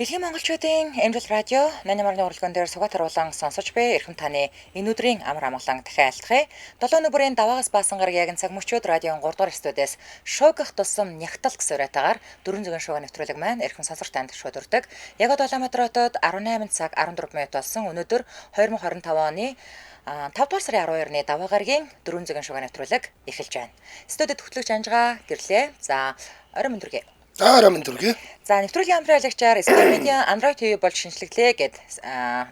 Дэлхийн монголчуудын Амжилт радио 88-ны урлаган дээр сугат харуулан сонсож буй эрхэм таны энэ өдрийн амар амгалан дахин айлтгая. 7 нүбэрийн даваагаас баасан гараг яг цаг мөчөөд радион 3 дугаар студиэс шуугах тусам нягтал гэсэн уриатаагаар 400 шуугын нэвтрүүлэг маань эрхэм сонсогч танд шууд урдаг. Яг Улаанбаатар хотод 18 цаг 14 минут болсон. Өнөөдөр 2025 оны 5 дугаар сарын 12-ны даваа гарагийн 400 шуугын нэвтрүүлэг эхэлж байна. Студид хөтлөгч Анжгаа гэрлээ. За, орой мэндүргээ. За нэвтрүүлгийн хамтран аялагчаар Sky Media Android TV болж шинжлэглээ гэд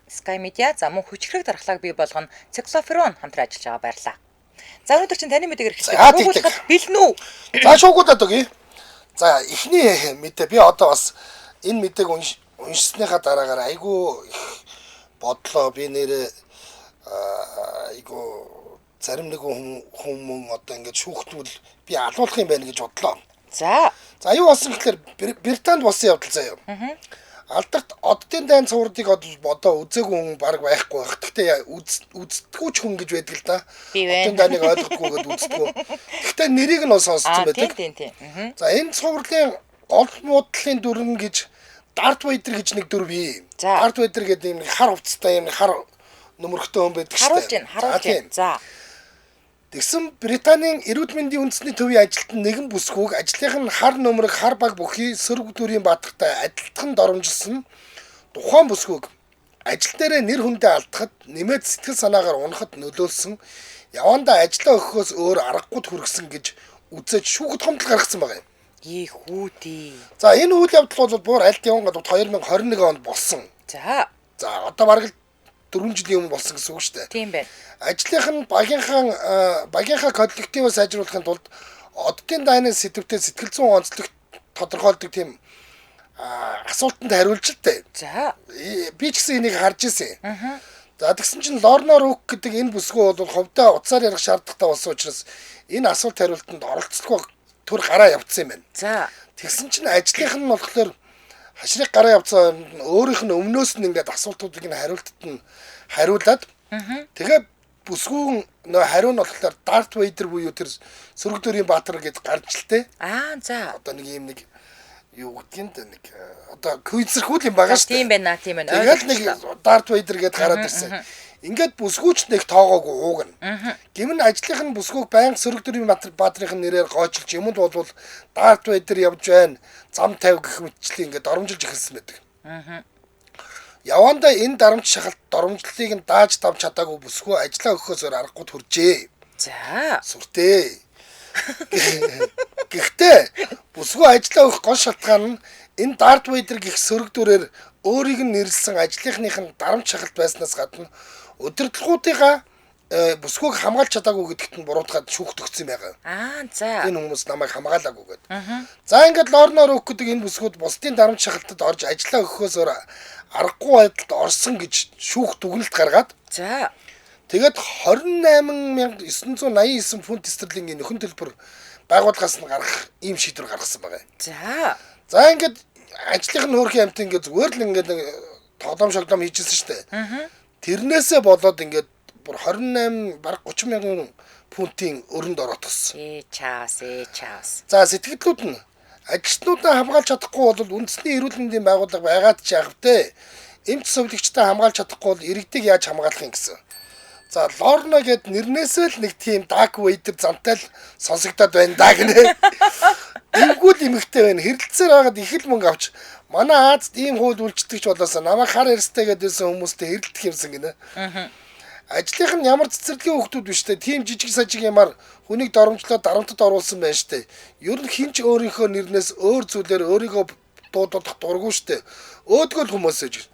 Sky Media за мөн хүчрэг дархлааг бий болгоно циклоферон хамтран ажиллаж байгаа баярлаа. За өнөөдөр чинь таны мэдээг хэрэгтэй. Шуугуулахад бэлэн үү? За шуугуудаад өгье. За эхний мэдээ би одоо бас энэ мэдээг уншсныхаа дараагаар айгүй бодлоо би нэрээ айгүй зарим нэг хүмүүс одоо ингэж шүүхтвэл би алуулах юм байна гэж бодлоо. За юу болсон гэхээр Британд болсон явдал заяа. Алдарт оддын дайн цуврдыг одоо үзээгүй хүн баг байхгүй байх. Гэхдээ үздэггүй ч хүн гэж байдаг л да. Оддын дайныг ойлгохгүйгээд үздэггүй. Гэхдээ нэрийг нь сонссон байдаг. Тийм. За энэ цувралын гол муудлын дүрэн гэж Дарт Вейдер гэж нэг дүр бий. Дарт Вейдер гэдэг юм хар хувцастай юм хар нөмөрхтэй хүн байдаг шүү дээ. Харуулж байна. За тэгсэн Британийн эрүүл мэндийн үндэсний төвийн ажилтан нэгэн бүсгүйг ажлынх нь хар нөмрөг хар баг бүхий сөрөг дүрийн баатартай адилтхан доромжилсон тухайн бүсгүйг ажил дээрээ нэр хүндээ алдахад нэмээд сэтгэл санаагаар унахад нөлөөлсөн явандаа ажиллаа өгөхөөс өөр аргагүй хүргэсэн гэж үзэж шүүхэд хомдол гаргасан байна. Хүүдээ. За энэ үйл явдал бол бүр аль яван гадуур 2021 онд болсон. За одоо бараг 4 жилийн өмнө болсон гэсэн үг шүү дээ. Тийм байна. Ажлынх нь багийнхаа коллективээ сайжруулахын тулд оддын дайны сэдвтээ сэтгэл зүйн онцлог тодорхойлдог тийм асуултанд хариулж л дээ. За би ч гэсэн энийг харж ирсэн. За тэгсэн чинь Лорна Рук гэдэг энэ бүсгүй бол ховдоо уцаар ярих шаардлагатай болсон учраас энэ асуулт хариултанд оролцохгүй төр гараа явцсан юм байна. За тэгсэн чинь ажлынх нь болохоор хашрыг гараа явцсан өөрийнх нь өмнөөс нь ингээд асуултуудыг нь хариулаад тэгээд бүсгүүн нөө хариу нь болохоор Дарт Вейдер буюу тэр сөрөг дөрийн баатар гэж гарч л тээ. За одоо нэг юм нэг юу гэдгийг нэг одоо квизэрхүүл юм байгаа шүү дээ. Тийм байна. Тэгээд нэг Дарт Вейдер гэж гараад ирсэн. Ингээд бүсгүүч нэг тоогоогүй уугна. Гэмн ажлынх нь бүсгүүг байнга сөрөг дөрийн баатрын нэрээр гойчилж юмд бол Дарт Вейдер явж байна. Зам тавь гэх мэтчлээ ингээд доромжилж эхэлсэн байдаг. Явандаа энэ дарамт шахалт доромжллыг нь дааж давж чадаагүй бүсгүй ажиллаа өгөхөөс өөр аргагүй төржээ. За сүртэй. Гэхдээ бүсгүй ажиллаа өгөх гол шалтгаан нь энэ Дарт Вейдер гих сөрөг дүрээр өөрийг нь нэрлсэн ажлынхных нь дарамт шахалт байснаас гадна удирдлагуудынхаа бүсгүйг хамгаалж чадаагүй гэдэгт нь буруутгаад шүүхт өгсөн байгаа. За энэ хүмүүс намайг хамгаалаагүй гэдэг. За ингээд Лорна Рук гэдэг энэ бүсгүүд бусдын дарамт шахалтад орж ажиллаа өгөхөөс өөр аргагүй байдалд орсон гэж шүүхт дүгнэлт гаргаад. За тэгээд 28,989 фунт стерлингийн нөхөн төлбөр байгууллагаас нь гаргах ийм шийдвэр гаргасан байгаа. За ингээд ажлынх нь хөөрхөн амт ингээд зүгээр л ингээд тоглоом шогдом хийжсэн шүү дээ. Тэрнээсээ болоод ингээд бүр 28 бараг 30,000 фунтын өрөнд ороотгосон. Чаас. За сэтгэлдлүүд нь ажилтнуудаа хамгаалж чадахгүй бол үндэсний эрүүл мэндийн байгууллага байгаад ч яах вэ? Эмч сувлагчтай хамгаалж чадахгүй бол иргэдийг яаж хамгаалах юм гэсэн. За Лорна гэд нэрнээсээ л нэг тийм Дарт Вейдер замтай л сонсогдоод байна да гинэ. Эвгүүл эмэгтэй байна. Хэрэлцээр байгаад их л мөнгө авч манай Азад ийм хууль үйлчлэгч болоосоо намайг хар ярьстай гэдээсэн хүмүүстэй хэрэлдэх юмсан гинэ. Ажлынх нь ямар цэцэрлэгийн хүүхдүүд биш те тийм жижиг сажиг юмар хүнийг доромжлоод дарамтад оруулсан байна штэ. Ер нь хинч өөрийнхөө нэрнээс өөр зүйлээр өөрийгөө дуудах дурггүй штэ. Өөдгөл хүмүүс ээж.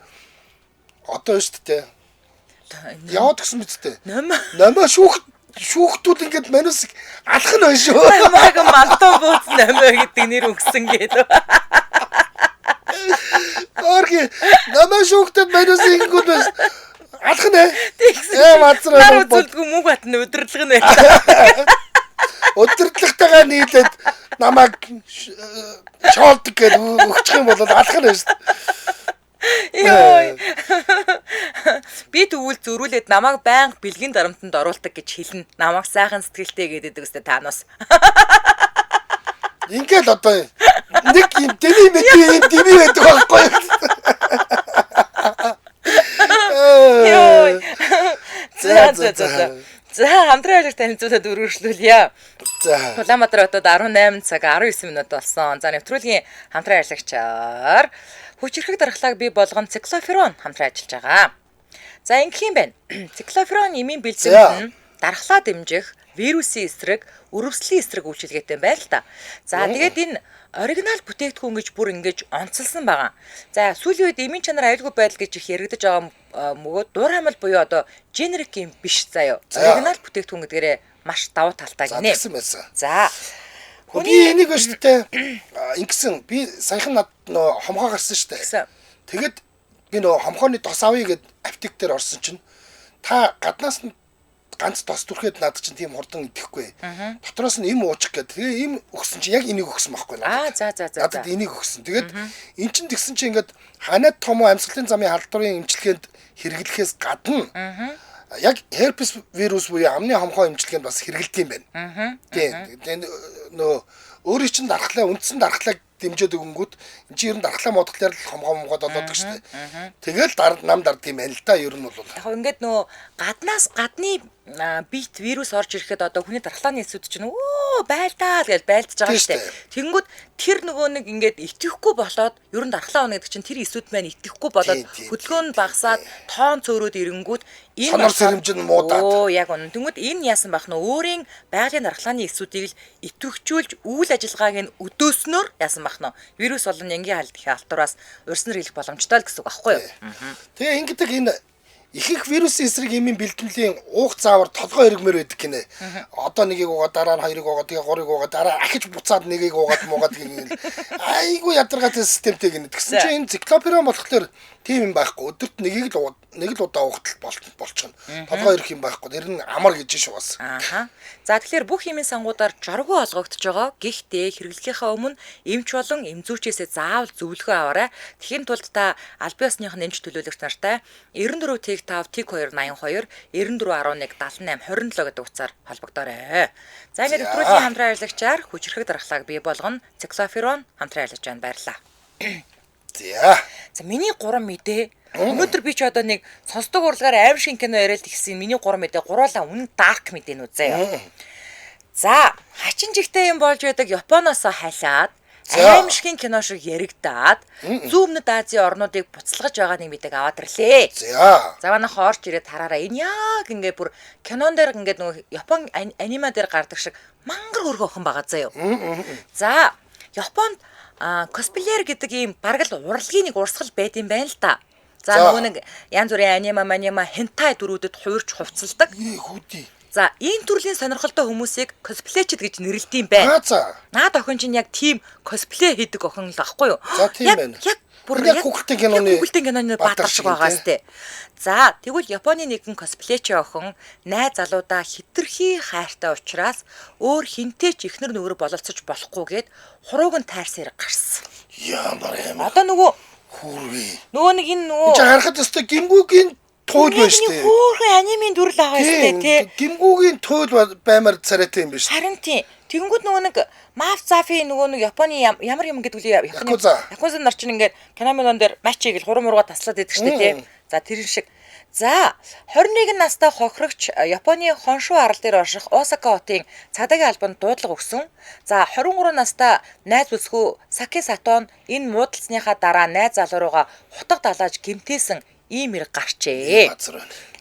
Одоо штэ. Яваад гисэн мэдтэй. Намаа шүүхтүүд ингээд манус алах нь байна шүү. Намайг мантуу бууц намаа гэдэг нэр өгсөн гэдэг. Орги намаа шүүхтүүд манус ингүүд бас алах нь. Нар үзүүлдэггүй мөнгө батны өдөрлөг нь байлаа. Өдөрлөгтэйгээ нийлээд намайг шоолдог гэж өгчих юм бол алах нь шүү. Би тэгвэл зөрүүлээд намайг байнга бэлгийн дарамтанд оруулдаг гэж хэлнэ. Намайг сайхан сэтгэлтэй гэдэг үстэй таанаас. Ингээл одоо нэг юм дэми байдаг байхгүй юу? Йоо. За хамтран ажиллах танилцуулаад үргэлжлүүлье. За. Улаанбаатар хотод 18 цаг 19 минут болсон. За нэвтрүүлгийн хамтран ажиллагчаар хүчирхэг дархлааг бий болгон циклоферон хамтран ажиллаж байгаа. За ингэх юм байна. Циклоферон эмийн бэлзэмт нь дархлаа дэмжих, вирусын эсрэг, өрөвслийн эсрэг үйлчилгээтэй байна л та. За тэгээд энэ оригинал бүтээгдэхүүн гэж бүр ингэж онцлсан байгаа. За сүүлийн үед эмийн чанар аюулгүй байдал гэж их яригдаж байгаа мөгөөд дуур хамал буюу одоо generic юм биш заяа. Оригинал бүтээгдэхүүн гэдгээрээ маш давуу талтай гинэ. Тэгсэн байсан. За би энийг ба штэ ингэсэн би саяхан над нөө хомгоо гарсан штэ. Тэгэд би нөө хомгооны тос авъя гэд аптек дээр орсон чинь та гаднаас нь ганц тос түрхэд над чинь тийм хурдан идэхгүй. Дотроос нь им уучих гээд тэгээ им өгсөн чинь яг энийг өгсөн байхгүй надад. За. Надад энийг өгсөн. Тэгээд эн чинь тэгсэн чинь ингээд ханаад том амьсгалын замын халдварын эмчилгээнд хэрэглэхээс гадна яг herpes вирус буюу амны хомгоо эмчилгээнд бас хэрэгэлдэг юм байна. Тийм. Нөө өөрийн чинь дархлаа үндсэн дархлааг дэмжиж өгөнгүүт энэ чинь ер нь дархлаа модглоор л хомгоод болоод шүү дээ. Тэгэл нам дардсан юм байна л да ер нь бол. Яг ингээд нөө гадны бит вирус орж ирэхэд одоо хүний дархлааны эсүүд чинь байлдаа л гэж байлдаж байгаа шүү дээ. Тэнгүүд тэр нөгөө нэг ингээд итгэхгүй болоод ер нь дархлаа оноо гэдэг чинь тэр эсүүд маань итгэхгүй болоод хөдөлгөөн нь багасаад тоон цөөрөөд ирэнгүүт энэ сонор сэрэмжин муудаад. Яг үнэн. Тэнгүүд энэ яасан байх нь өөрийн байгалийн дархлааны эсүүдийг л итгэвчүүлж үйл ажиллагааг нь өдөөснөөр яасан байх нь вирус болон энгийн халдвараас урьснаар хэлэх боломжтой л гэсэн үг аахгүй юу? Тэгээ ингэдэг энэ их вирусын эсрэг эмийн бэлтгэлийн уух заавар толгой эргмээр байдаг гинэ. Одоо нэгийг уугаад дараа нь хоёрыг уугаад тэгээ гурыг уугаад дараа ахиж буцаад нэгийг уугаад муугаад гинэ. Айгу ядаргаатай системтэй гинэ. Тэгсэн чинь энэ циклоферон болохоор тийм юм байхгүй. Өдөрт нэг л удаа уухтал болчихно. Толгой эрх юм байхгүй. Тэр нь амар гэж шугаас. За тэгэхээр бүх эмийн сангуудаар жоргоо олгогдож байгаа. Гэхдээ хэрэглэхийнхаа өмнө эмч болон эмзүүчээсээ заавал зөвлөгөө аваарай. Тэхийн тулд та аль биесных нэмж төлөөлөгч нартай 94 Т5 Т2 82 94 11 78 27 гэдэг утсаар холбогдоорой. За ингээд нэвтрүүлгийн хамтран ажиллагчаар хүчирхэг дархлааг бий болгоно циклоферон хамтран ажиллаж байна. Баярлалаа. За миний 3 мэдээ өнөөдөр би ч одоо нэг сонсдог урлагаар аим шиг кино яриад ихсэн миний 3 мэдээ гуруулаа үнэн дарк мэдээнүүд заяа. За хачин жигтэй юм болж байдаг Японоос хайлаад аим шиг кино шиг яригдаад зүүн өмнөд Азийн орнуудыг буцалгаж байгаа нэг мэдээг аваад ирлээ. За манайх орж ирээд хараараа энэ яг ингээд бүр кинон дээр ингээд нөгөө Япон аниме дээр гардаг шиг мангар хөргөө охин байгаа заяа. За Японд косплеер гэдэг ийм бараг л урлагийн нэг урсгал байд юм байна л та. За нөгөө нэг янз бүрийн аниме хентай дүрүүдэд хуурч хувцалдаг. За энэ төрлийн сонирхолтой хүмүүсийг косплейчд гэж нэрлэдэг юм байна. Наад охин чинь яг тийм косплей хийдэг охин л аахгүй юу? Яг бүр яг хүүхэлдэйн киноны баатар шиг байгаа сте. За тэгвэл Японы нэгэн косплейч охин найз залуудаа хитрхи хайртай учраас өөр хинтэй ч ихнэр нөхөр бололцож болохгүйгээд хурууг нь тайрсаар гарсан. Ямар юм. Одоо нөгөө нэг энэ нөгөө харахад өстой гимгүүгийн туул байна штэ. Хөөхөн анимын дүрл байгаа штэ тий. Гимгүүгийн туул баймар царайтай юм биш. Харин тий. Тэнгүүд нөгөө нэг мафзафи нөгөө нэг Японы ямар юм гэдэг үлээ Японы нар чинь ингээд киномон дээр матчийг л хурам ургаа таслаад идэг штэ тий. За тэр шиг. За 21 настай хохирогч Японы Хоншу арал дээр орших Осака хотын цагдаагийн албанд дуудлага өгсөн. За 23 настай найз бүсгүй Саки Сатон энэ муудалцсныхаа дараа найз залуу руугаа хутаг далааж гэмтээсэн ийм хэрэг гарчээ.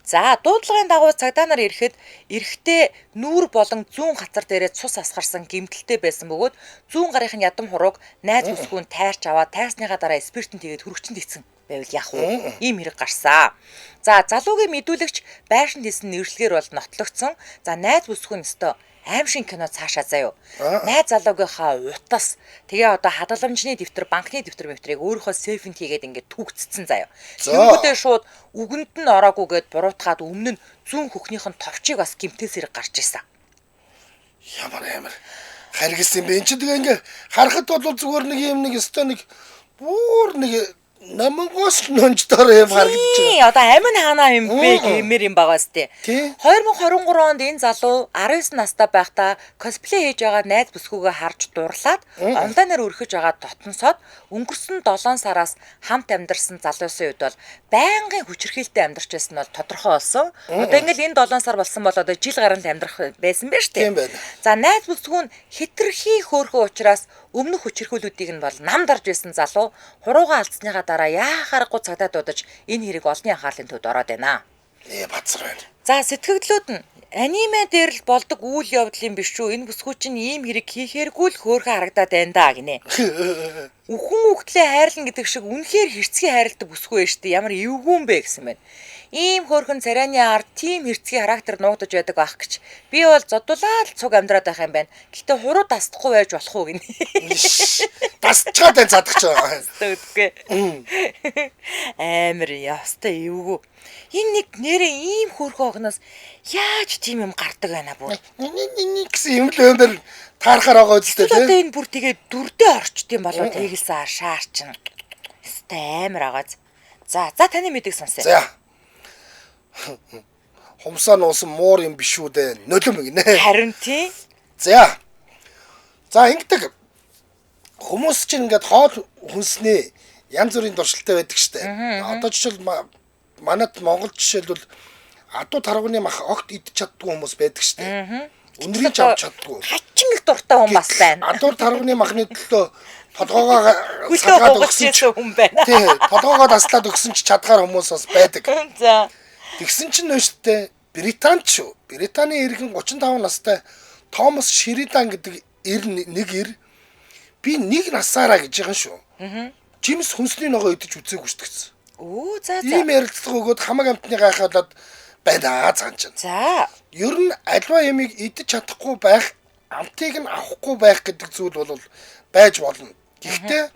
За дуудлагын дагуу цагдаа нар ирэхэд эрэгтэй нүүр болон зүүн хацар дээрээ цус асгарсан гэмтэлтэй байсан бөгөөд зүүн гарынхын ядам хурууг найз бүсгүйн тайрч аваад тайрсныхаа дараа спиртэн тэгээд хөрөгчөнд ицсэн байвал яах вэ? Ийм хэрэг гарсан. За залуугийн мэдүүлэгч байшин дэсэн нэршлэгээр бол нотлогдсон. За найз бүсгүй нь өстой аим шиг кино цаашаа заяа. Найз залуугийнхаа утас тэгээ одоо хадгаламжны дэвтэр, банкны дэвтэр өөрийнхөө сейфэнд хийгээд ингээд түүгцсэн заяа. Тэнгүүдээ шууд үгэнд нь ороагүйгээд буруутгаад өмнө нь зүүн хөхнийх нь товчийг бас гимтээс хэрэг гарч ирсэн. Ямар харгис юм бэ? Энд чинь тэгээ ингээд харахад бол зүгээр нэг юм нэг өстой нэг бүр нэг намгоос нонждоор юм харагдаж Тий, байгаа. одоо амин хаанаа юм бэ гэмээр юм байгаа сте. Тий. 2023 онд энэ залуу 19 настай байхдаа косплей хийж байгаа найз бүсгүйгээ харж дурлаад онлайнаар өрхөж байгаа дотносоод өнгөрсөн 7 сараас хамт амьдарсан залуусын үед бол байнгын хүчирхийлэлтэй амьдарч байсан нь бол тодорхой болсон. Одоо ингээл энэ 7 сар болсон бол одоо жил гаралд амьдрах байсан байж тээ. Тийм байна. За найз бүсгүй нь хитрхи хөөрхөн учраас өмнөх хүчирхүүлүүдийг нь бол нам дарж байсан залуу хуруугаа алдсныхаа дараа яахааргүй цагдаа дуудаж энэ хэрэг олонний анхаарлын төвд ороод байна. Бацар байна. За сэтгэгдлүүд нь аниме дээр л болдог үйл явдлын биш үү? Энэ бүсгүй чинь ийм хэрэг хийхээргүй л хөөрхөн харагдаад байна да гинэ. Үхэн үхтлээ хайрлан гэдэг шиг үнэхээр хэрцгий хайрладаг бүсгүй байж тээ ямар эвгүүн бэ гэсэн байна. Ийм хөөрхөн царайны ард тийм хэрцгий характер нуугдаж байдаг байх гэж би бол зодуулаад цуг амьдраад байх юм байна. Гэхдээ хуруу дасдахгүй байж болох уу гинэ. Дасчаад энэ задагч байгаа. Үгүй. Амар ястай эвгүй. Энэ нэг нэрээ ийм хөөрхөн огноос яаж тийм юм гардаг байна бүр. Гэсэн юм л өндөр таарахаар байгаа үстэй Одоо тийм. энэ бүр тэгээ дүрдээ орчт юм болоо тэгэлсэн шаар чин. Өстэй амар агааз. За таны мэдээг сонсъё. За. Хумсаа нуусан муур юм биш үү дээ. Нулим гинэ. Харин тий. За. За ингэдэг. Хүмүүс чинь ингээд хоол хүнснээ янз бүрийн дуршилтай байдаг штэ. Одоо жишээл манад Монгол жишээлбэл адуу таргууны мах огт идэж чаддгүй хүмүүс байдаг штэ. Өндрийг авч чаддгүй. Хачин их дуртай хүн бас байна. Адуу таргууны махны төлөө толгоогоо Хөлөө салгаад хугалчихсан хүн байна. тий, толгоогоо таслаад өгсөн ч чадгаар хүмүүс бас байдаг. За. Тэгсэн чинь нөө штэ Британд шүү. Британий иргэн 35 настай Томас Шеридан гэдэг нэг ир би нэг насаараа гэж байгаа шүү. Жимс хүнсний ногоо идэж үзээгүй шүү гэсэн. Оо за. Ийм ярилцлага өгөөд хамаг амтны гайхаад байна цаан чинь. За. Ер нь альва ямиг идэж чадахгүй байх, амтыг нь авахгүй байх гэдэг зүйл бол байж болно. Гэхдээ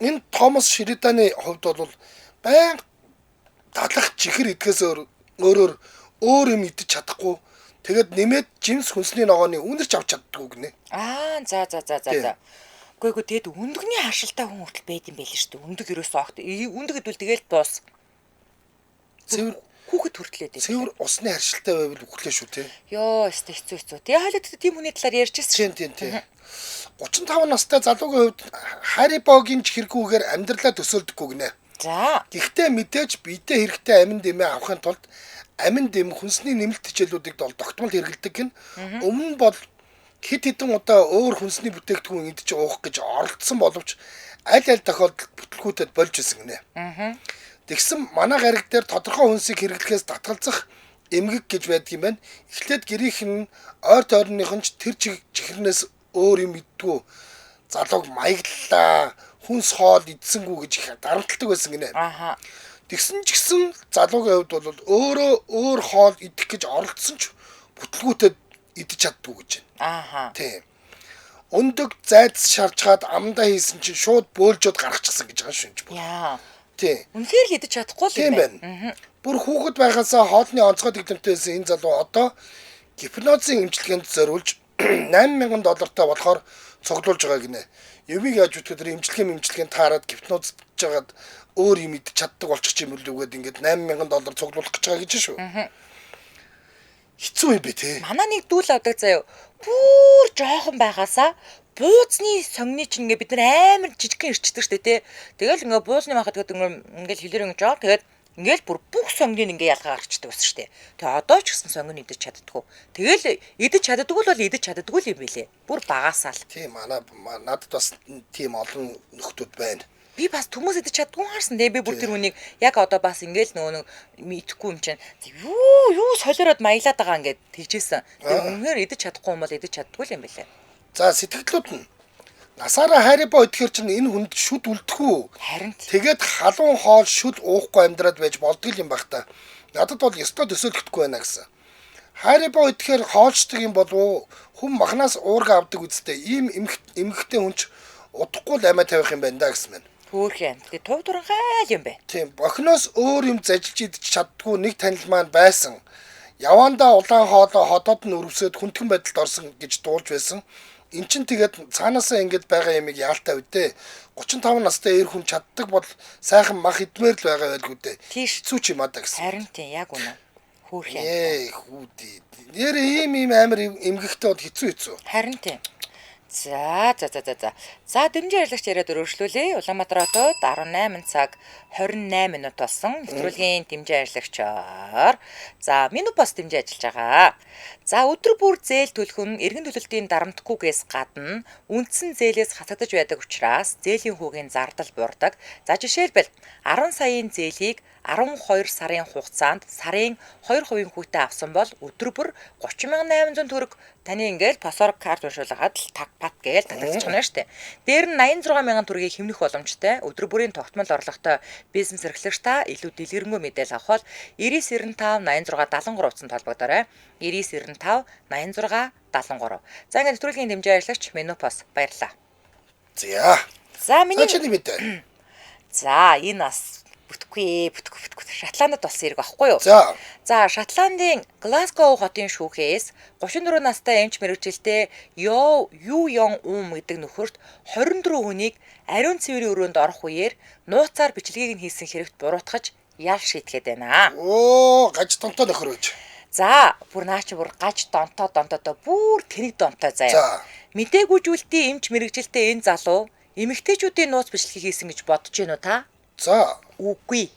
энэ Томас Шериданы хувьд бол байн далах чихэр идэхээс өөр юм идэж чадахгүй. Тэгээд нэмээд жимс хүнсний ногооны үнэрч авч чаддгүй гинэ. За. Үгүй тэгэд өндөгний харшилтай хүн хүртэл байд юм байл шүү дээ. Өндөг ерөөсөө огт. Өндөг гэдвэл тэгэл дуус. Цэвэр Хүүхэд хүртлээд дээ. цэвэр усны харшилтай байвал үхлээ шүү те. Йоо, хэцүү. Тэгээ хойлоо тийм хүний талаар ярьжсэн. Тийм. 35 настай залуугийн хувьд Харибогийн ч хэрэггүйгээр амьдралаа төсөөлдөггүй гинэ. За. Гэхдээ мэдээж биедээ хэрэгтэй амин дэмээ авахын тулд амин дэм хүнсний нэмэлт хичээлүүдийг тогтмол хэрэгэлдэг гин. Өмнө нь бол хэд хэдэн удаа өөр хүнсний бүтээгдэхүүн идэж уух гэж оролдсон боловч аль тохиолдолд бүтлгүүтэд болж исэн гинэ. Тэгсэн манай гариг дээр тодорхой хүнсийг хэрэглэхээс татгалзах эмгэг гэж байдаг юм байна. Эхлээд гэрийнх нь ойр тойрныхон ч тэр чихрнээс өөр юм иддгүү залууг маяглалаа хүнс хоол идсэнгүү гэж их дарамтлагдаг байсан гинэ. Тэгсэн ч гэсэн залуугийн хувьд бол өөрөө өөр хоол идэх гэж оролдсон ч бүтлгүүтэд идэж чаддгүй гэж байна. Тийм. Өндөг зайдас шаржгаад амдаа хийсэн чинь шууд бөөлжөд гаргачихсан гэж байгаа шүнж бүр. Яа. Тийм. Үнэхээр л идэж чадахгүй л юм байна. Бүр хүүхэд байхасаа хоолны онцгой дэглэмтэйсэн энэ залуу одоо гипнозын эмчилгээнд зориулж $8,000 болохоор цуглуулж байгаа гинэ. Юмыг яаж үтгэхээр эмчилгээний таарад гипнозж жагаад өөр юм идэж чаддаг болчих юм л үгээд ингээд $8,000 цуглуулах гэж байгаа гэж шүү. Хэцүү юм бэ те. Манай нэг дүүл авдаг заяа. Бүр жоохон байгаасаа бууцны сонгны чинь ингээ бид нар амар жижигхэн ирчдэг штэ тий. Тэгэл ингээ буузны махад гэдэг ингээл хилэр ингэж жоо. Тэгээд ингээл бүр бүх сонгыг ингээ ялгаа гарчдаг ус штэ. Тэгээ одоо ч гэсэн сонгыг идэж чаддаггүй. Тэгэл идэж чаддаггүй л идэж чаддаггүй л юм билэ. Бүр багасаа л. Тийм надад бас тийм олон нөхдүүд байна. Би бас хүмүүс идэж чаддгүй харсан. Тэгээ би бүр тэр хүнийг яг одоо бас ингээл нөгөө мэдхгүй юм чинь юу солиороод маялаад байгаа ингээд тэгжсэн. Тэгээ үнээр идэж чадахгүй юм бол идэж чаддгүй л юм билэ. За сэтгэлдлүүд нь насаараа Харибо идэхэр чинь энэ хүнд шүд үлдэх үү? Харин тэгээд халуун хоол шүд уухгүй амьдраад байж болдго юм байх та. Надад бол ёстой төсөөлөхдөггүй байна гэсэн. Харибо идэхэр хоолчдаг юм болов хүн махнаас уурга авдаг үсттэй. Ийм эмгэгтэй хүнч удахгүй л амиа тавих юм байна да гэсэн мэн. Хөөхөн. Тэгээ тув туранхай юм бэ. Тийм бохноос өөр юм зажилж идэж чаддгүй нэг танил маань байсан. Явандаа улаан хоолоо ходоод нь өрөвсөд хүндхэн байдалд орсон гэж дуулж байсан. эн чин тэгээд цаанаасаа ингэж байгаа юмыг яалтай үдээ 35 настай эр хүн чаддаг бол сайхан мах идмээр л байгаа байлгүй дээ. Тийш. Хэцүү ч юм аа да гэсэн. Харин тийм яг үнэ. Хөөрхөн. Хүүдээ. Нэр ийм амар эмгэгтэй бод хэцүү. Харин тийм. За. За дэмжин ярилцагч яриад өргөжлүүлээ. Улаанбаатар хотод 18 цаг 28 минут болсон. Нэвтрүүлгийн дэмжин ярилцагчаар за Минупос дэмжин ажиллаж байгаа. За өдөр бүр зээл төлөх нь эргэн төлөлтийн дарамтгүйгээс гадна үндсэн зээлээс хасагдаж байдаг учраас зээлийн хүүгийн зардал буурдаг. За жишээлбэл 10 саяын зээлийг 12 сарын хугацаанд сарын 2% хүүтэй авсан бол өдөр бүр 30,800 төгрөг таны ингээл пассворд карт уншуулгаад л таг пат гээл татагдчих нь шүү дээ. Дээр нь 86,000 төгрөгийг хэмнэх боломжтой. Өдөр бүрийн тогтмол орлоготой бизнес эрхлэгч та илүү дэлгэрэнгүй мэдээлэл авах бол 9995 86 73 утсанд холбогдорой. 9995 86 73. За ингээд нэвтрүүлгийн дэмжин ярилцагч Минупос баярлалаа. За миний За энэ бас бүтгэхгүй Шотландд болсон хэрэг байхгүй юу? За Шотландын Глазгоу хотын шүүхээс 34 настай эмч мэргэжилтэй Юу Ён гэдэг нөхөрт 24 хүнийг ариун цэврийн өрөөнд орох үеэр нууцаар бичлэгийг нь хийсэн хэрэгт буруутгаж ял шийтгээд байна. Гаж донтоо нөхөр үж. За бүр наач бүр гаж донтоо бүр тэнэг донтоо заяа. Мдэггүйжүүлэлтийн эмч мэргэжилтэй энэ залуу эмэгтэйчүүдийн нууц бичлэгийг хийсэн гэж бодож гинүү та? За үгүй.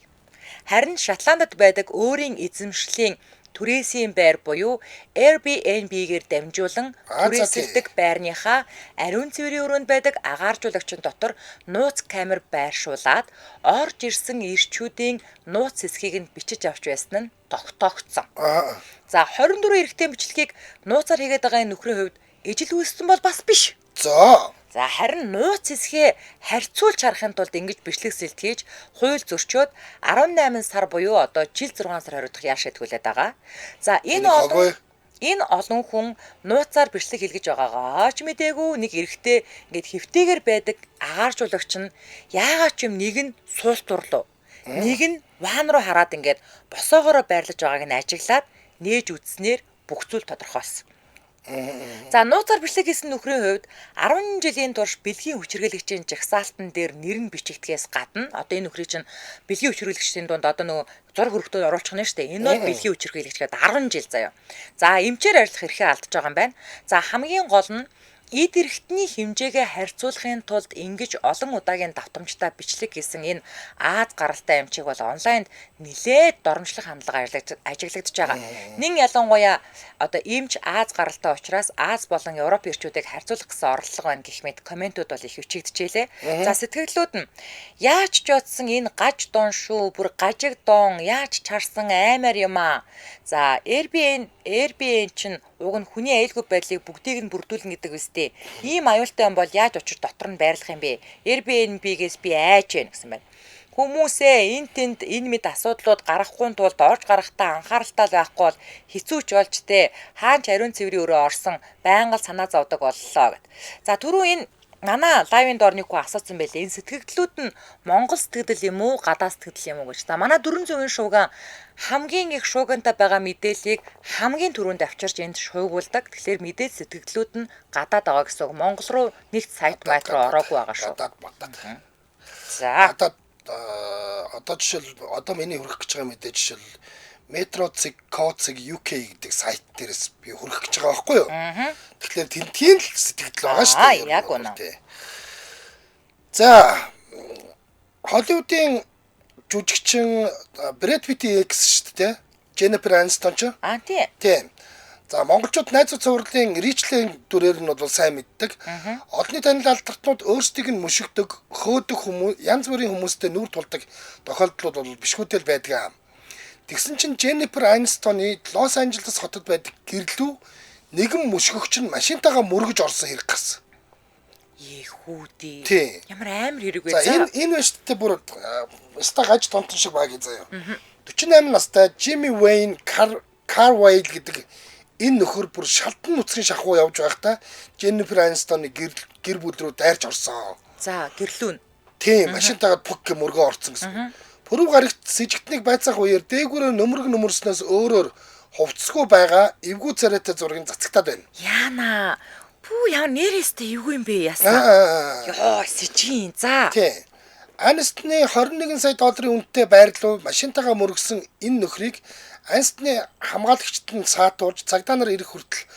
Харин Шотландд байдаг өөрийн эзэмшлийн түрээсийн байр буюу Airbnb-гээр дамжуулан түрээсэлдэг байрныхаа ариун цэврийн өрөөнд байдаг агааржуулагчийн дотор нууц камер байршуулад орж ирсэн ирчүүдийн нууц хэсгийг нь бичиж авч байсан нь тогтоогдсон. За 24 эрэгтэй бичлэгийг нууцаар хийгээд байгаа энэ нөхрийн хувьд ижил үүссэн бол бас биш. За харин нууц хэсгээ харьцуулж харахын тулд ингэж бичлэг сэлт хийж хууль зөрчөөд 18 сар буюу одоо жил 6 сар хариуцах яар шийтгүүлээд байгаа. За энэ олон хүн нууцаар бичлэг хэлгэж байгаагаа ч мэдээгүй нэг эрэгтэй ингэж хэвтэйгээр байдаг агааржуулагч нь яагаад ч юм нэг нь суултурлуу. Нэг нь ван руу хараад ингэж босоогоороо байрлаж байгааг нь ажиглаад нээж үтснээр бүх зүйл тодорхойлсон. За нууцаар бичлэг хийсэн нөхрийн хувьд 10 жилийн турш бэлгийн хүчирхийлэгчийн жагсаалтан дээр нэр нь бичигдгээс гадна одоо энэ нөхрийн чинь бэлгийн хүчирхийлэгчдийн дунд одоо нөгөө зураг хөргөтөд оруулчих нь шүү дээ. Энэ бол бэлгийн хүчирхийлэгч гэдэг 10 жил заяа. За эмчээр арилах эрхээ алдаж байгаа юм байна. За хамгийн гол нь эд эрхтний хэмжээгээ харьцуулахын тулд ингэж олон удаагийн давтамжтай бичлэг хийсэн энэ Аз гаралтай эмчийг бол онлайнд нэлээд доромжлох хандлага ажиглагдж байгаа. Нин ялангуяа одоо эмч Аз гаралтай учраас Аз болон Европ ирчүүдийг харьцуулах гэсэн орлого байна гэх мэт комментууд бол их хүчигдэжээ. За сэтгэлдлүүд нь яаж ч утсан энэ гаж дон шүү, бүр гажиг дон, яаж чарсан аймаар юм аа. За Airbnb чинь уг нь хүний аюулгүй байдлыг бүгдийг нь бүрдүүлнэ гэдэг үстэй. Ийм аюултай юм бол яаж очиж дотор нь байрлах юм бэ? Airbnb-гээс би айж байна гэсэн байна. Хүмүүсээ энэ мэд асуудлууд гарахгүй тулд орж гарахтаа анхааралтай байхгүй бол хэцүүч болж тэ хаанч ариун цэврийн өрөө орсон байнга санаа зовдөг боллоо гэд. За түрүү энэ манай лайвын доор нэг хүн асуусан байлээ. Энэ сэтгэгдлүүд нь Монгол сэтгэгдэл юм уу, гадаа сэтгэгдэл юм уу гэж. За манай 400-ын шууган хамгийн их шуугантай байгаа мэдээллийг хамгийн түрүүнд авчирч энд шуугуулдаг. Тэгэхээр мэдээлэл сэтгэгдлүүд нь гадаад байгаа гэсэн үг. Монгол руу нэгт сайт байт руу ороогүй байгаа шүү. За одоо жишээл одоо миний хүрэх гэж байгаа мэдээ жишээл Metro.co.uk гэдэг сайт дээрээс би хүрэх гэж байгаа байхгүй юу? Тэгэхээр тентхийн л сэтгэл байгаа шүү дээ. Яг үнэ. За Холливуудын жүжигчин Брэд Питтийн экс шүү дээ. Jennifer Aniston ч. Тийм. За монголчууд найзууд цувралын Ричлэн дүрээр нь бол сайн мэддэг. Олонний танил алдартнууд өөрсдийг нь мөшөгдөг, хөөдөг хүмүүс, янз бүрийн хүмүүстэй нүр тулдаг тохиолдлууд бол бишгүүдэл байдаг. Тэгсэн чинь Jennifer Aniston-ы Лос Анжелес хотод байдаг гэрлүү нэгэн мөшгөгч нь машинтайгаа мөргөж орсон хэрэг гарсан. Хүүдээ. Ямар амар хэрэг вэ? За энэ өштэй бүр ста гаж тонтон шиг баг заяа. 48 настай Jimmy Wayne Carwile гэдэг энэ нөхөр бүр шалтан нүцгэн шахуу явж байхдаа Jennifer Aniston-ы гэр бүл рүү дайрч орсон. За гэрлүүн. Тийм машинтайгаа пүк гэ мөргөө орсон гэсэн. Пүрэв гарагт сэжигтнийг байцаах үеэр дээгүүрээ нөмөрснөөс өөрөөр хувцсгүй байгаа эвгүй царайтай зургийг цацагтаад байна. Яана. Хүү яа нэрээстэй юу юм бэ яасан. Йоо сэжин. За. Тий. Анстны 21 сая долларын үнэтэй байрлал машинтайгаа мөргсөн энэ нөхрийг Анстны хамгаалагчид нь саатуулж цагдаа нар ирэх хүртэл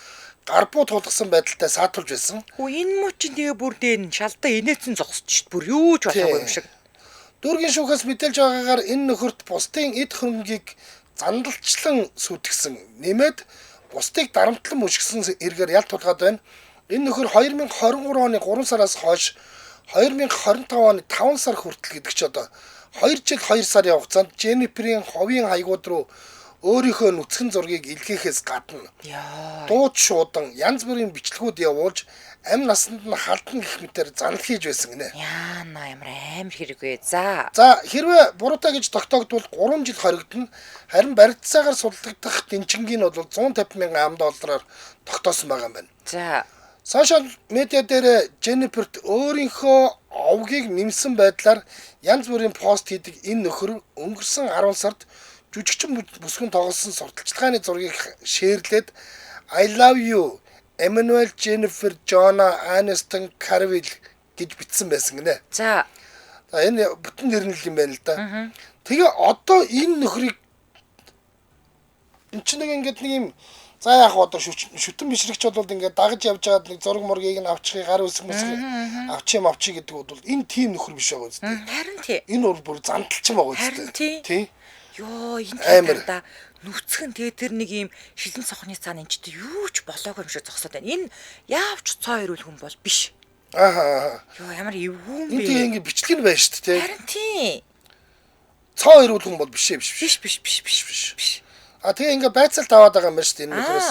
гарбуу тулгсан байдалтай саатуулж байсан. Хүү энэ муу чинь тэгээ бүр дээр нь шалдаа инээсэн зогсож шít бүр юу ч болоогүй юм шиг. Дүүргийн шүүхээс мэдээлж байгаагаар энэ нөхөрт бусдын эд хөрөнгийг зандалчлан сүтгэсэн нэмээд бусдыг дарамтлан мушгисан эргээр ялт тулгаад байна. Энэ нөхөр 2023 оны 3 сараас хойш 2025 оны 5 сар хүртэл гэдэг чи одоо 2 жил 2 сарын хугацаанд Jennifer-ийн ховын хаягууд руу өөрийнхөө нүцгэн зургийг илгээхээс гадна дууд шуудан янз бүрийн бичлэгүүд явуулж амь насанд нь халдна гэх мэтээр занал хийж байсан гинэ. Яана ямар амар хэрэгвэ. За хэрвээ буруутай гэж тогтоогдвол 3 жил хоригдно. Харин баригдсаагаар судалдах дэнчингийн нь бол 150 мянган $. Тогтоосон байгаа юм байна. За сошиал медиа дээр Jennifer-т өөрийнхөө овгийг нэмсэн байдлаар янз бүрийн пост хийдэг энэ нөхөр өнгөрсөн 10 сард жүжигчин бүсгүн тоглосон сурталчилгааны зургийг шеэрлээд I love you Emmanuel Jennifer Jonah Aniston Carville гэж бичсэн байсан гинэ. За энэ бүтэн нэрнэл юм байна л да. Тэгээ одоо энэ нөхрийг энэ ч нэг ингэдэг нэг юм за яг одоо шүтэн бишрэгч бол ингээд дагаж явж байгаад нэг зураг мургийг нь авчихыг гар үсэг мэсэг авчи гэдэг бол энэ тим нөхөр биш байгаа үстэй. харин тий. Энэ бүр занталчин байгаа үстэй. Тий. Йоо энэ та нүцгэн тэгээ тэр нэг юм шилэн сохны цаана энэ ч юу ч болоогүй юм шиг зогсоод байна. Энэ яавч цоо ирүүл хүн бол биш. Йоо ямар эвгүй юм бэ? Энэ ингэ бичлэг нь байна шүү дээ. Харин тий. Цоо ирүүл хүн бол биш. Тэгээ ингээ байцаалт аваад байгаа юм байна шүү дээ энэ нөхрөөс.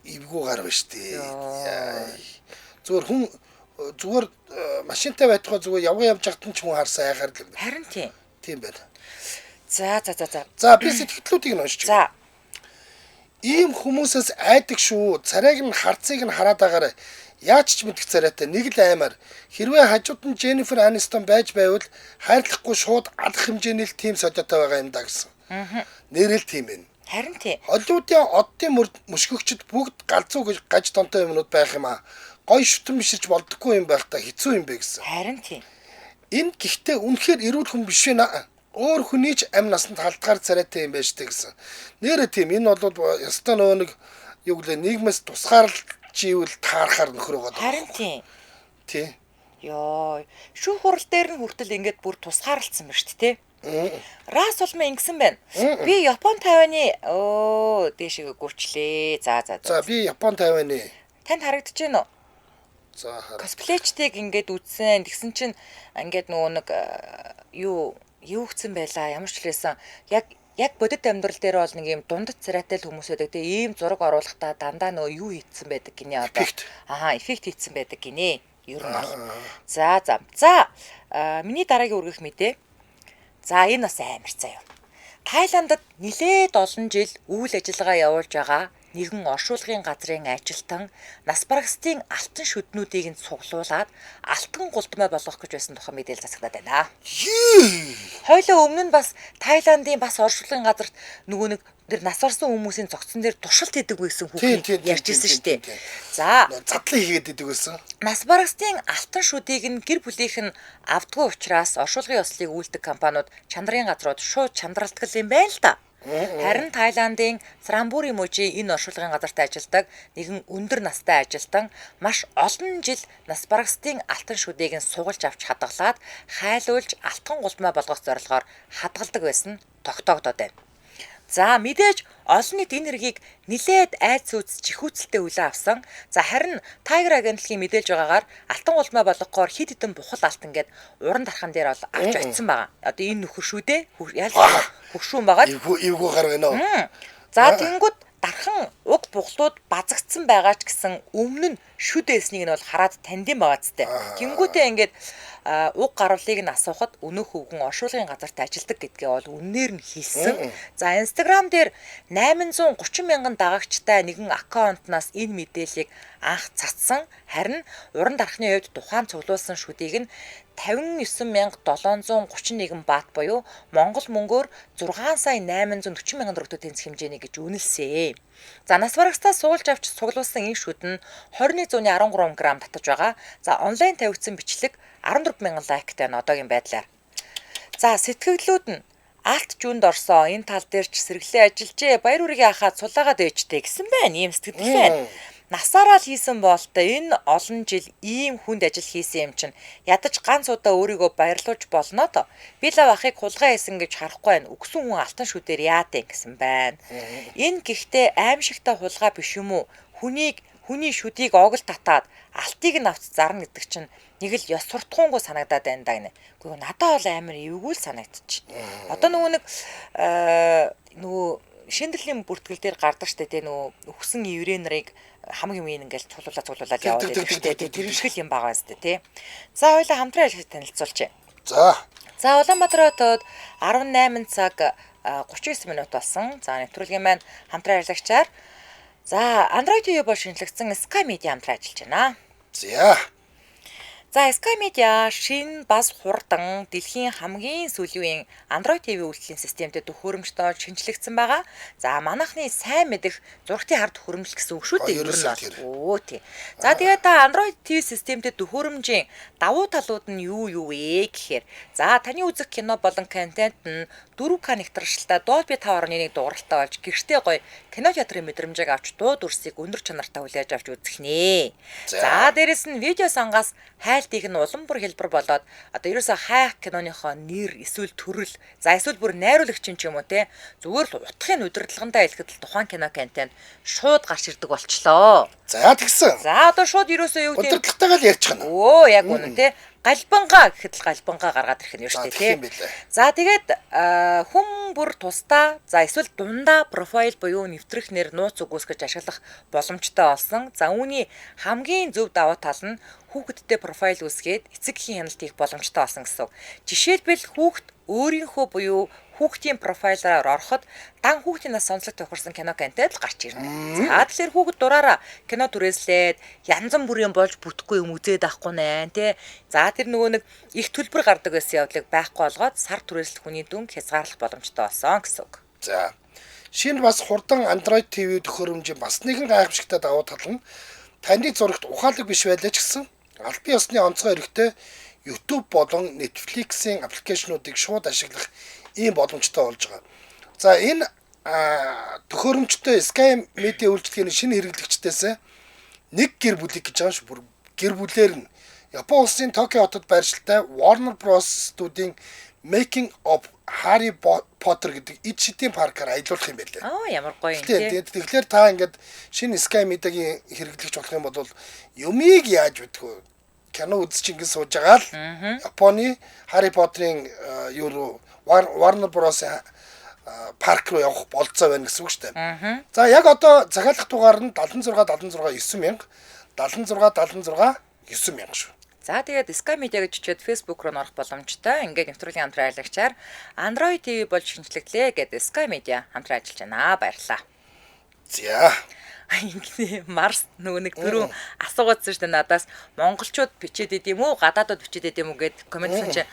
Эвгүй гар байна шүү дээ. Зүгээр машинтай байтугай зүгээр явган явж хахтан ч хүн харсан айхаар л юм байна. Харин тий. Тийм байна. За. За би сэтгэлдлүүдийг нь уншиж. За. Ийм хүмүүсээс айдаг шүү. Царайг нь харцыг нь хараад байгаарай. Яаж ч мэдэх царайтай нэг л аймаар. Хэрвээ хажууд нь Jennifer Aniston байж байвал хайрлахгүй шууд алах хэмжээний л тим солиотой байгаа юм да гэсэн. Нэрэл тийм байна. Харин тий. Холливуудын оддын мөшгөгчд бүгд галзуу гаж тонтой юмнууд байх юм аа. Гой шүтэн биширч болдоггүй юм байх та хэцүү юм бэ гэсэн. Харин тий. Энэ гэхдээ үнэхээр эрүүл хүн биш вэ? Өөр хүний ч амь насанд халтгаар царайтай юм байж тээ гэсэн. Нэрэ тийм энэ бол ёстой нэг юу гэлээ нийгмээс тусгаарлж ивэл таарахаар нөхөр байгаа. Харин тий. Тий. Йоо шүүх хурал дээр нь хүртэл ингээд бүр тусгаарлцсан байна шүү дээ. Рас улмаа ингэсэн байна. Би Япон Тайваны дээшээ гүрчлээ. За. За би Япон Тайваны. Танд харагдаж байна уу? За косплейчдыг ингээд үзсэн. Тэгсэн чинь ингээд нөгөө нэг юу гисэн байла. Ямар ч хэлсэн яг бодит амьдрал дээр бол нэг юм дундад царайтай л хүмүүс байдаг. Тэгээ ийм зураг оруулахдаа дандаа нөгөө юу хийцэн байдаг гинэ одоо. Эффект хийцэн байдаг гинэ. Ер нь бол. За. Миний дараагийн үргэх мэдээ. За энэ бас амар заяа. Тайландд нилээд олон жил үйл ажиллагаа явуулж байгаа нэгэн оршуулгын газрын ажилтан нас барагсдын алтан шүднүүдийг нь цуглуулад алтан гулдмай болгох гэж байсан тухай мэдээлэл засагдаад байна. Хойлоо өмнө нь бас Тайландын бас оршуулгын газарт нөгөө нэг тэр нас барсан хүмүүсийн цогцсон дээр туршилт хийдэг байсан хүүхний ярьж ирсэн шүү дээ. За задлан хийгээд идэг байсан. Нас барагсдын алтан шүдийг нь гэр бүлийнх нь авдгүй учраас оршуулгын ёслыг үйлдэх компаниуд чандрын газрууд шууд чандралдаг юм байна л да. Харин Тайландын Срамбури мужи энэ оршуулгын газарт ажилладаг нэгэн өндөр настай ажилтан маш олон жил нас барагсдын алтан шүдийг нь сугалж авч хадгалаад хайлуулж алтан гулмай болгох зорилгоор хадгалдаг байсан тогтоогдоод байна. За мэдээж олон нийт энэ хэргийг нилээд айц үүс чихүүцэлтэй хүлээн авсан. За харин Tiger агентлагийн мэдээлж байгаагаар алтан гулмай болгохоор хид хідэн бухал алтан гээд уран дархан дээр бол авч очсон байгаа. Одоо энэ нөхөр шүү дээ. Хөгшүүн байгаа. Эвгүй гар байна уу? За тэнгууд дархан уг буглууд базагдсан байгаа ч гэсэн өмнө нь шүд эснийг нь бол хараад тандин байгаа зү. Тэнгүүтээ ингээд уг гарвалыг нь асуухад өнөөх хөвгөн оршуулгын газарт ажилладаг гэдгээ бол үннээр нь хэлсэн. За Instagram дээр 830 мянган дагагчтай нэгэн аккаунтнаас энэ мэдээллийг анх цацсан. Харин уран дарахны хувьд тухайн цуглуулсан шүдийг нь 59731 баат буюу Монгол мөнгөөр 6,840,000 төгрөгөөр тэнцэх хэмжээний гэж үнэлсэн. За нас барагстаа суулж авч цуглуулсан энэ шүд нь 2113 г татаж байгаа. За онлайн тавигдсан бичлэг 14,000 лайктай нь одоогийн байдлаар. За сэтгэгдлүүд нь Алт жүнд орсон энэ тал дээр ч сэргэлээ ажиллажээ. Баяр үргийн ахаад сулаагаад ээжтэй гэсэн байна. Ийм сэтгэл байна. Насаараа л хийсэн болтой энэ олон жил ийм хүнд ажил хийсэн юм чинь ядаж ганц удаа өөрийгөө баярлуулж болно то. Би лав ахыг хулгай хийсэн гэж харахгүй байна. Өгсөн хүн алтан шүдээр яатэ гэсэн байна. Энэ гэхдээ аимшигтай хулгай биш юм уу? Хүний шүдийг оголт татаад алтыг нь авч зарна гэдэг чинь нэг л ёс суртахуунгүй санагдаад байна да гинэ. Гэхдээ надад бол амар эвгүй л санагдчих. Одоо нөгөө шиндэрлийн бүртгэл дээр гардаг штэ тэ нөгөө өгсөн еврей нарыг хамгийн үеийн ингээл цуглуулаад яваад байдаг штэ тэр шиг юм байгаа штэ тэ. За хоёлаа хамтран ажиллаж танилцуулчих. За Улаанбаатар хотод 18 цаг 39 минут болсон. За нэвтрүүлгийн маань хамтран ажиллагчаар за Android TV бол шинжлэгдсэн Sky Media хамтран ажиллаж байна. За Sky Media шин бас хурдан дэлхийн хамгийн сүүлийн Android TV үйлдвэрлэлийн системтэй төхөөрөмжтой шинжлэгдсэн байгаа. За манайхны сайн мэдих зургтын хард төхөөрөмжл гэсэн үг шүү дээ. Тий. За тэгээд та Android TV системтэй төхөөрөмжийн давуу талууд нь юу вэ гэхээр за таны үзэх кино болон контент нь 4К нэгтрэлтэй Dolby 5.1 дууралтай болж гэртээ гоё кино театрын мэдрэмжийг авч дуу дүрсийг өндөр чанартай хүлээж авч үзэх нэ. За дээрэс нь видео сангаас хайлтыг нь улам бүр хэлбэр болоод одоо ерөөсөө хайх киноныхоо нэр эсвэл төрөл за эсвэл бүр найруулагч юм ч юм уу те зүгээр л утгын удирдлагандаа хэлэхэд л тухайн кино контент шууд гарч ирдэг болчлоо. За тэгсэн. За одоо шууд ерөөсөө юу гэдэг удирдлагатайгаа л ярьчих нь. Яг үнэн те галбангаа гэхэд л галбангаа гаргаад ирэх нь шүү дээ тий. За тэгээд хүн бүр тусдаа за эсвэл дундаа профайл буюу нэвтрэх нэр нууц үгүйсгэж ашиглах боломжтой болсон. За үүний хамгийн зөв даваа тал нь хүүхэдтэй профайл үүсгээд эцэг эхийн хяналт хийх боломжтой болсон гэсэн. Жишээлбэл хүүхэд өөрийнхөө буюу хүүхдийн профайлаар ороход дан хүүхдийн нас сонслог тохирсон кино контент л гарч ирнэ. За тэгэхээр хүүхэд дураараа кино түрээслээд янз бүрийн болж бүтэхгүй юм үзээд авахгүй нэ тий. За тэр нөгөө нэг их төлбөр гардаг байсан явдлыг байхгүй болгоод сар түрээслэх хүний дүнг хязгаарлах боломжтой болсон гэсэн үг. За шинэ бас хурдан Android TV төхөөрөмжийн бас нэгэн гайхамшигтай давуу тал нь таны зурагт ухаалаг биш байлаа ч гэсэн албан ёсны онцгой эрхтэй YouTube болон Netflix-ийн аппликейшнуудыг шууд ашиглах ийм боломжтой болж байгаа. За энэ төхөөрөмжтэй Sky Media үйлчлэгийн шинэ хэрэглэгчдээс нэг гэр бүлийг гэж байгаа шүү. Бүр гэр бүлээр нь Япон улсын Токио хотод байршилтай Warner Bros студийн Making of Harry Potter гэдэг ид шидийн паркаар аялуулах юм байлээ. Ямар гоё юм тий. Тэгэхээр та ингээд шинэ Sky Media-гийн хэрэглэгч болох юм бол юмыг яаж мэдэх вэ? Кино үзэж ингэ сууж байгаа л Японы Harry Potter-ийн Warner Bros парк руу явах болцоо байна гэсэн үг шүү дээ. За яг одоо захиалах дугаар нь 76 9000 шүү. За тэгээд Sky Media гэж чичээд Facebook руу орох боломжтой. Ингээд нэвтрүүлгийн хамтран аялагчаар Android TV болж шинжлэглээ гэдэг Sky Media хамтран ажиллаж байна. Баярлалаа. За Марс нөгөө нэг түрүү асуугаадсан шүү дээ надаас монголчууд бичээд идэм үү гадаадууд бичээд идэм үү гэд комментсэн чинь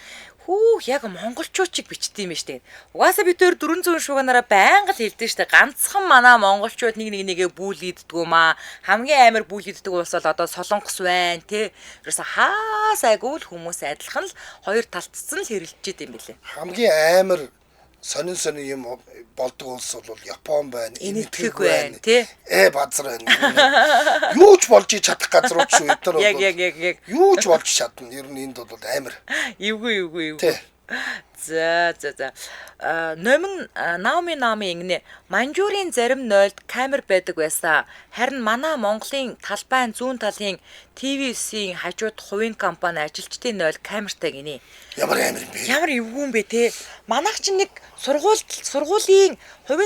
яг монголчууд чиг бичдэг юм шүү дээ. Угаасаа бид төр 400 шуганараа байнга л хэлдэг шүү дээ. Ганцхан манай монголчууд нэгээ бүүлийддгүү маа. Хамгийн амар бүүлийддэг улс бол одоо Солонгос байна те. Ерөөсө хаасайгүй л хүмүүс адилхан л хоёр талтцсан л хэрэлдэж идэм билээ. Хамгийн амар сонин юм болдог улс бол Япон байна, Энэтхэг байна тий. Базар байна. Юу ч болж чадах газрууд шүү эдгээр бол. Яг. Юу ч болж чадна. Ер нь энд бол амар. Эвгүй. За. Номин Наоми ингэнэ Манжурийн зарим нойлд камер байдаг байсан. Харин манай Монголын талбайн зүүн талын TVC-ийн хажууд хувийн компани ажилчдын нойл камертай гинэ. Ямар амар юм бэ? Ямар эвгүй юм бэ те. Манайх чинь нэг хувийн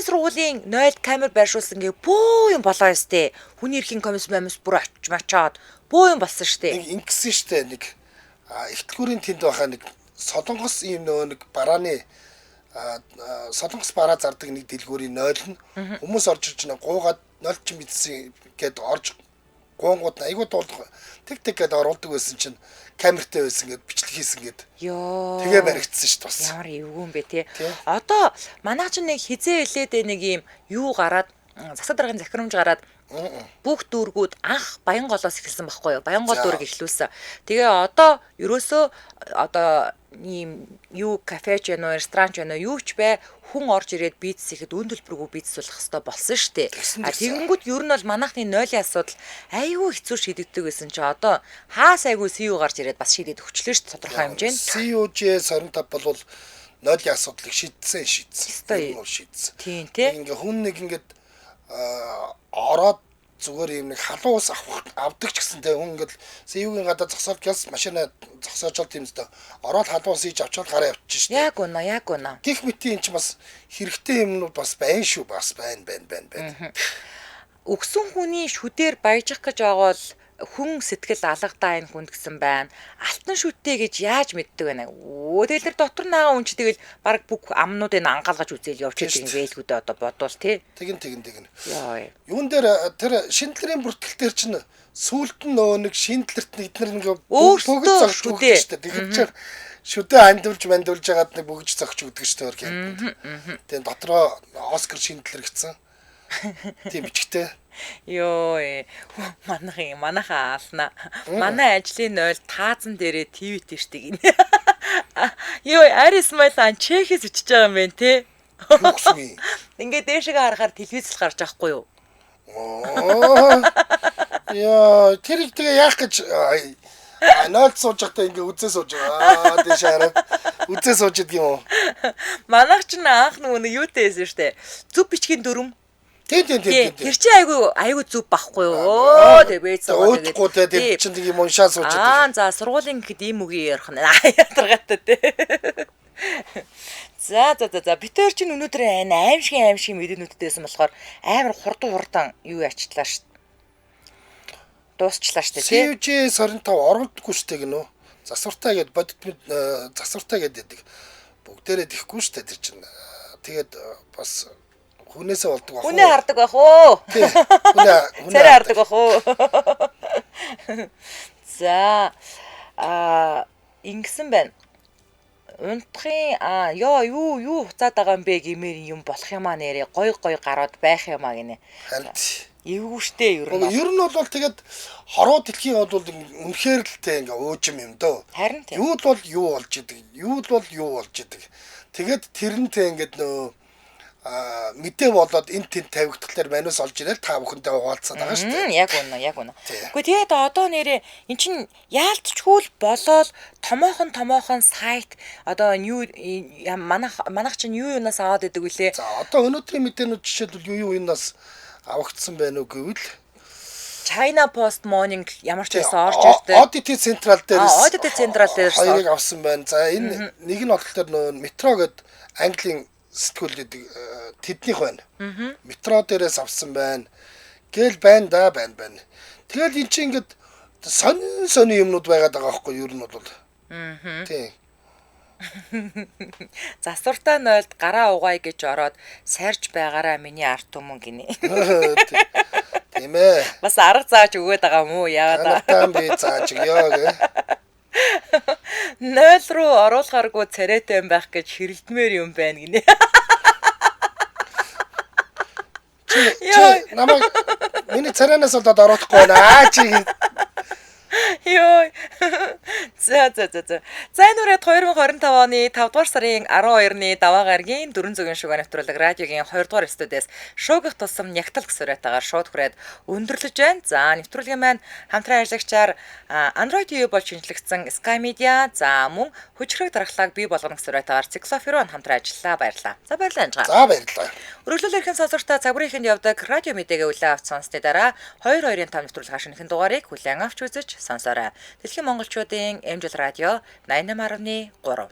сургуулийн нойлд камер байршуулсан гээ бөө юм болоо ёстэй. Хүний эрхийн комисс бүр очиж мачаад бөө юм болсон штэ. Нэг ингэсэн штэ нэг ихтлгүүрийн тэнд байхаа нэг Солонгос ийм нэг барааны Солонгос бараа зардаг нэг дэлгүүрийн нойл нь хүмүүс орж ирж гуугаад нойл чинь мэдсэн гээд орж гоонгууд айгуу дуулах тэг гэдэг оруулдаг байсан чинь камертай байсан гэд бичлэг хийсэн гэд. Йоо. Тэгээ баригдсан шүү дээ бас. Ямар эвгүй юм бэ те. Одоо манайх ч нэг хизээ хэлээд нэг юм юу гараад засаг даргын захирамж гараад бүх дүүргүүд анх Баянголоос эхэлсэн байхгүй юу? Баянгол дүүрэг эхлүүлсэн. Тэгээ одоо ерөөсөө одоо ийм юу кафе ч вэ, ресторан ч вэ, юу ч бай хүн орж ирээд бизнес ихэд үн төлбөргүй бизнес болох хэвээр болсон шүү дээ. Тэгэнгүүт ер нь бол манайхны нойлын асуудал айгүй хэцүү шийдэгдэг байсан чи одоо хаас айгүй CEO гарч ирээд бас шийдээд өгчлөө шүү дээ тодорхой хэмжээнд. COJ 25 бол нойлын асуудлыг шийдсэн. Тийм тий. Ингээ хүн нэг ингээд ороод зүгээр юм нэг халуун ус авдаг ч гэсэн тэ хүн ингээд CEO-гийн гадаа зогсоод гяс машина зогсоочод тийм өстө ороод халуун ус ийж авчаад гараа явчих шүү дээ. Яг үнэ. Гэх мэт юм чи бас хэрэгтэй юмнууд бас байна шүү бас байна. Өгсөн хүний шүдээр баяжих гэж байгаа бол хүн сэтгэл алгадаа энэ хүнд гэсэн байна. Алтан шүтээ гэж яаж мэддэг вэ? Тэгэл дотор наа үнч тэгэл баг бүх амнуудыг ангаалгаж үзээл явчихдаг юм байлгүүдээ одоо бодвол тий. Тэгин. Яа. Юун дээр тэр шиндлэрийн бүртгэл дээр чинь сүулт нь нөө нэг шиндлэрт эднэр нэг бүгд зогч өгдөг шүү дээ. Тэгэхээр чи шүдээ андуулж байгаад нэг бүгд зогч өгдөг шүү дээ. Тэгээ дотроо Оскар шиндлэр гэсэн. Тийм бичгтэй. Йоо манайхаа ална. Манай ажлын 0 таазан дээрээ ТV тийштэй гин. Йоо Арис Майлан Чехээс үчиж байгаа юм байна те. Ингээ дээшгээ харахаар телевизэл гарч байхгүй юу? Яа тэр тэгээ яах гэж нойд сууж байхдаа ингээ үзээ сууж байгаа. Дээш хараад үзээ сууж идэг юм уу? Манайх ч анх нөгөө юутэй байсан штэ. Зүв бичгийн дүрм. Тийм. Тэр чи айгу зүв байхгүй юу? Тэгээ бэйцээ өөдгөө тэр чинь тийм уншаа сууж идэг. За сургуулийн гэхэд ийм үгийн ярих нь ядаргатай те. За битэр чинь өнөөдөр аимшиг мэдээнүүдтэйсэн болохоор амар хурдан юу яачлаа шүү. Дуусчлаа шүү тий. COJ 25 оролдоггүй шүү дээ гинөө. Засвартай гэд бодит засвартай гэдэг бүгдээрээ тэхгүй шүү дээ тэр чинь. Тэгээд бас хүнээсээ болдог байх уу? Хүнээ хардаг байх уу? Тий. Царай хардаг байх уу? За ингэсэн байна. Унтахын юу хуцаад байгаа юм бэ гэмээр юм болох юм аа нэрээ гой гараад байх юм аа гинэ. Харин эвгүй штэ ер нь. Ер нь бол тэгээд хороо дэлхийн бол үнэхээр л тэ ингээ уужим юм дөө. Харин тийм. Юуд бол юу болж идэг. Тэгээд тэрнтэй ингээд нөө мэдээ болоод энэ тэнд тавигдталаар манус олж ирэл та бүхэндээ хуваалцаад байгаа шүү дээ. Яг үнэ. Гэхдээ тэгээд одоо нэрээ эн чин яалтчгүй болоод томоохон сайт одоо манайх чинь юунаас аваад идэг вүлээ. За одоо өнөөдрийн мэдээнүүд жишээлбэл юу юунаас авагдсан байна уу гэвэл China Post Morning ямар ч байсан орж ирдэг. Audit Central дээрээс хоёрыг авсан байна. За энэ нэг нь болохоор нөө метро гэдэг Английн сэтгүүл гэдэг тэднийх байна. Метро дээрээс авсан байна. Гэл байна. Тэгэл эн чинь ингээд сони юмнууд байгаад байгаа байхгүй юу? Ер нь бол. Тийм. Засвартай 0-д гараа угаая гэж ороод сарж байгаараа миний арт түмэн гинэ. Тийм ээ. Бас арга зааж өгөөд байгаа юм уу? Яагаад аа? Би зааж өгөө гэ. 0 руу оруулахааргүй царайтай юм байх гэж хэрэлдмээр юм байна гинэ. Чи намайг миний царайнаас болоод оруулахгүй байна. Чи Йой. За. Энэ үрээд 2025 оны 5 дугаар сарын 12-ны даваа гарагийн 400-ын шугаа нэвтрүүлэг радиогийн 2 дугаар студиэс шуугих тусам нягтал гэсүрэтагаар шууд хүрээд өндөрлөж байна. За нэвтрүүлгийн маань хамтран ажиллагчаар Android TV болж шинжлэгдсэн Sky Media за мөн хүчрэг дарахлааг бий болгоно гэсүрэтагаар Cyclophone хамтран ажиллаа. Баярлалаа. За баярлалаа анжгаа. За баярлалаа. Өргөлөөл эрхэн сонсогчдаа цаг бүрийнхэнд явдаг радио мэдээгээ үлээ авч сонссны дараа 2-2-ын 5 нэвтрүүлэг хашигнахын дугаарыг хүлээн авч үзэж сонсоорой. Дэлхийн монголчуудын Эмжил радио 88.3